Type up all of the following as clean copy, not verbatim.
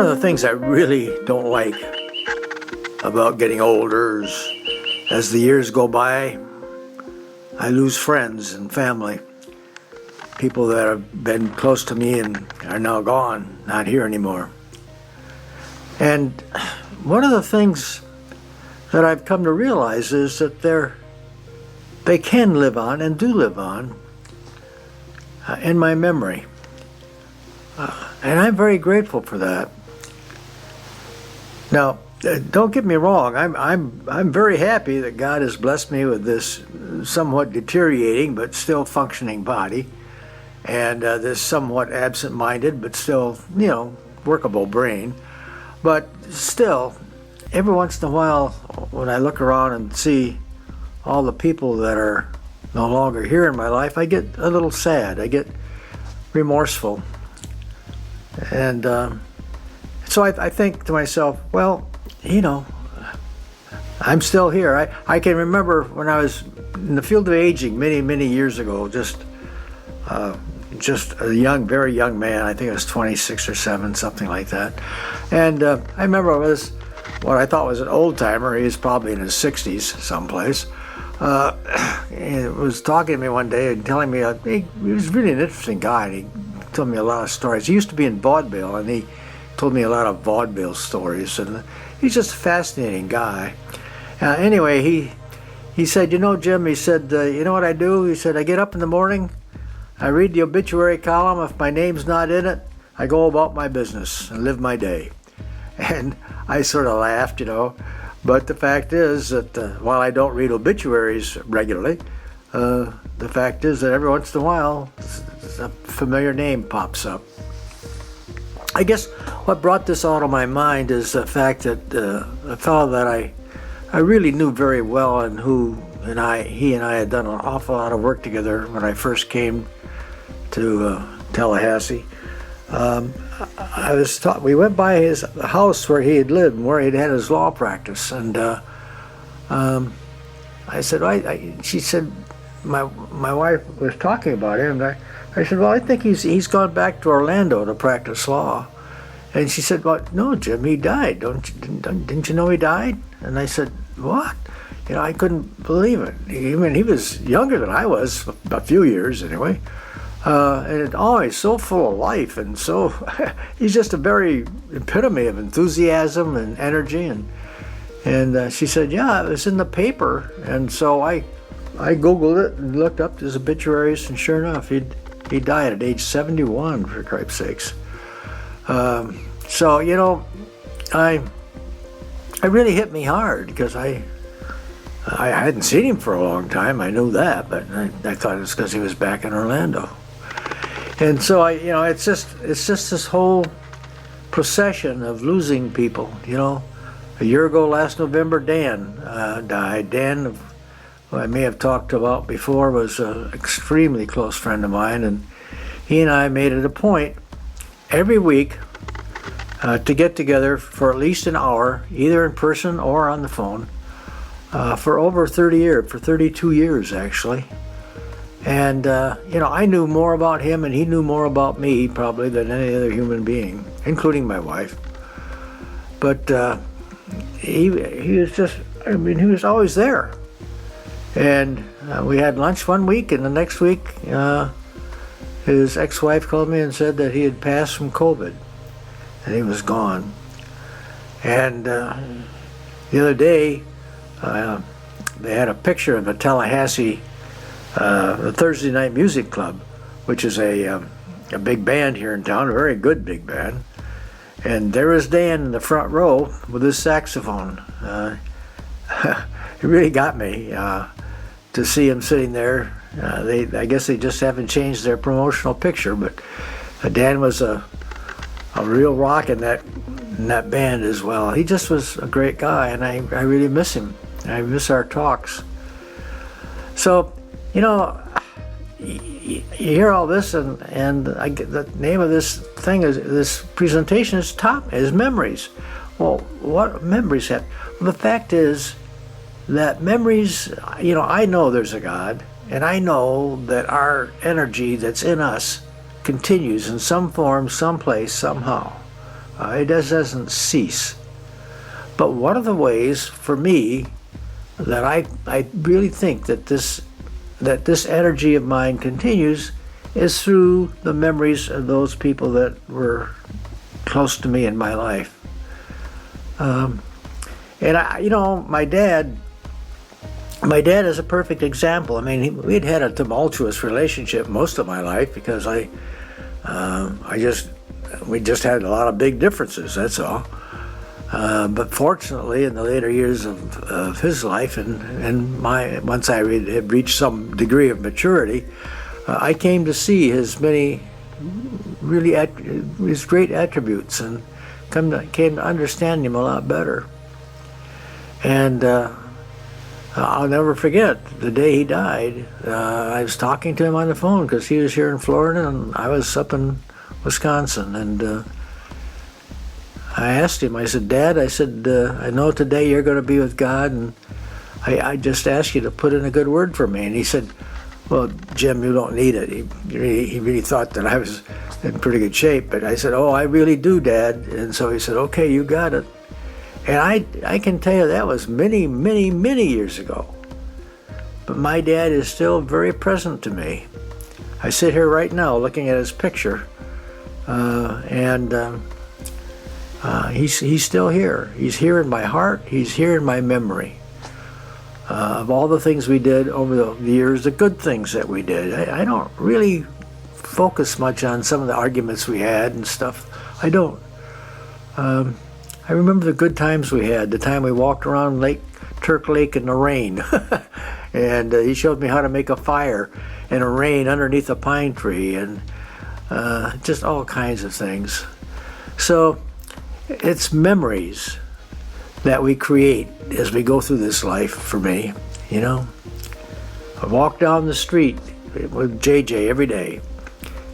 One of the things I really don't like about getting older is as the years go by, I lose friends and family. People that have been close to me and are now gone, not here anymore. And one of the things that I've come to realize is that they can live on and do live on in my memory. And I'm very grateful for that. Now, don't get me wrong, I'm very happy that God has blessed me with this somewhat deteriorating but still functioning body, and this somewhat absent-minded but still, workable brain. But still, every once in a while, when I look around and see all the people that are no longer here in my life, I get a little sad. I get remorseful. And so I think to myself, well, I'm still here. I can remember when I was in the field of aging many, many years ago, just a very young man. I think I was 26 or 7, something like that. And I remember what I thought was an old timer. He was probably in his 60s someplace. He was talking to me one day and telling me, he was really an interesting guy. And he told me a lot of stories. He used to be in vaudeville, and he told me a lot of vaudeville stories. And he's just a fascinating guy. Anyway, he said, Jim, he said, you know what I do? He said, I get up in the morning, I read the obituary column. If my name's not in it, I go about my business and live my day. And I sort of laughed, But the fact is that while I don't read obituaries regularly, the fact is that every once in a while, a familiar name pops up. I guess what brought this all to my mind is the fact that a fellow that I really knew very well, and he and I had done an awful lot of work together when I first came to Tallahassee. We went by his house where he had lived and where he'd had his law practice, and I said, she said, my wife was talking about him, and I said, well, I think he's gone back to Orlando to practice law. And she said, well, no, Jim, he died. Didn't you know he died? And I said, what? I couldn't believe it. He was younger than I was, a few years anyway. And he's so full of life, and so he's just a very epitome of enthusiasm and energy. And she said, yeah, it was in the paper. And so I Googled it and looked up his obituaries, and sure enough, he died at age 71, for Christ's sakes. So, it really hit me hard, because I hadn't seen him for a long time. I knew that, but I thought it was because he was back in Orlando. And so it's just this whole procession of losing people. A year ago, last November, Dan died. Dan, who I may have talked about before, was an extremely close friend of mine, and he and I made it a point every week to get together for at least an hour, either in person or on the phone, for over 30 years, for 32 years actually. And I knew more about him, and he knew more about me probably than any other human being, including my wife. But he was just, he was always there. And we had lunch one week, and the next week his ex-wife called me and said that he had passed from COVID, and he was gone. And the other day, they had a picture of the Tallahassee, the Thursday Night Music Club, which is a big band here in town, a very good big band. And there is Dan in the front row with his saxophone. It really got me to see him sitting there. I guess they just haven't changed their promotional picture, but Dan was a real rock in that band as well. He just was a great guy, and I really miss him. I miss our talks. So, you hear all this, and the name of this presentation is memories. Well, what memories have? Well, the fact is that memories, I know there's a God, and I know that our energy that's in us continues in some form, someplace, somehow. It just doesn't cease. But one of the ways for me that I really think that this energy of mine continues is through the memories of those people that were close to me in my life. And my dad is a perfect example. I mean, we'd had a tumultuous relationship most of my life because we just had a lot of big differences, that's all. But fortunately, in the later years of his life once I had reached some degree of maturity, I came to see his great attributes and came to understand him a lot better. And I'll never forget the day he died. I was talking to him on the phone because he was here in Florida and I was up in Wisconsin. And I asked him, I said, Dad, I know today you're going to be with God, and I just asked you to put in a good word for me. And he said, well, Jim, you don't need it. He really thought that I was in pretty good shape. But I said, oh, I really do, Dad. And so he said, okay, you got it. And I can tell you that was many, many, many years ago. But my dad is still very present to me. I sit here right now looking at his picture, he's still here. He's here in my heart. He's here in my memory. Of all the things we did over the years, the good things that we did. I don't really focus much on some of the arguments we had and stuff. I don't. I remember the good times we had, the time we walked around Turk Lake in the rain. And he showed me how to make a fire in the rain underneath a pine tree, and just all kinds of things. So it's memories that we create as we go through this life for me, I walk down the street with JJ every day,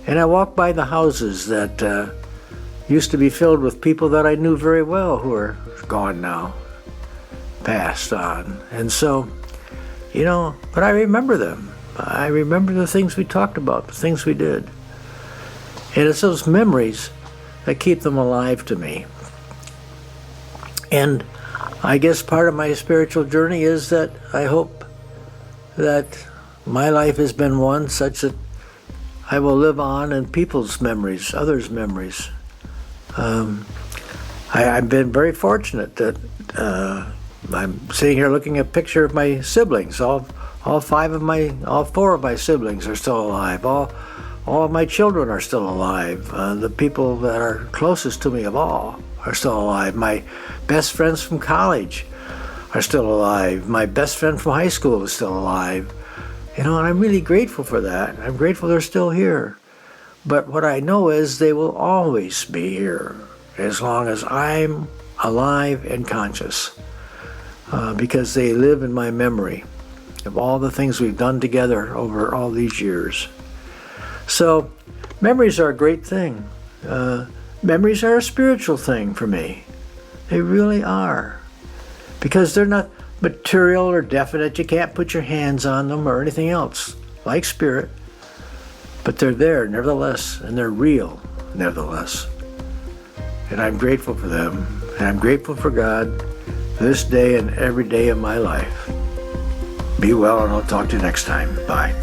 and I walk by the houses that used to be filled with people that I knew very well who are gone now, passed on. And so, but I remember them. I remember the things we talked about, the things we did. And it's those memories that keep them alive to me. And I guess part of my spiritual journey is that I hope that my life has been one such that I will live on in people's memories, others' memories. I've been very fortunate that I'm sitting here looking at a picture of my siblings. All four of my siblings are still alive. All of my children are still alive. The people that are closest to me of all are still alive. My best friends from college are still alive. My best friend from high school is still alive. And I'm really grateful for that. I'm grateful they're still here. But what I know is they will always be here as long as I'm alive and conscious, because they live in my memory of all the things we've done together over all these years. So memories are a great thing. Memories are a spiritual thing for me. They really are. Because they're not material or definite. You can't put your hands on them or anything else, like spirit. But they're there nevertheless, and they're real nevertheless. And I'm grateful for them, and I'm grateful for God this day and every day of my life. Be well, and I'll talk to you next time. Bye.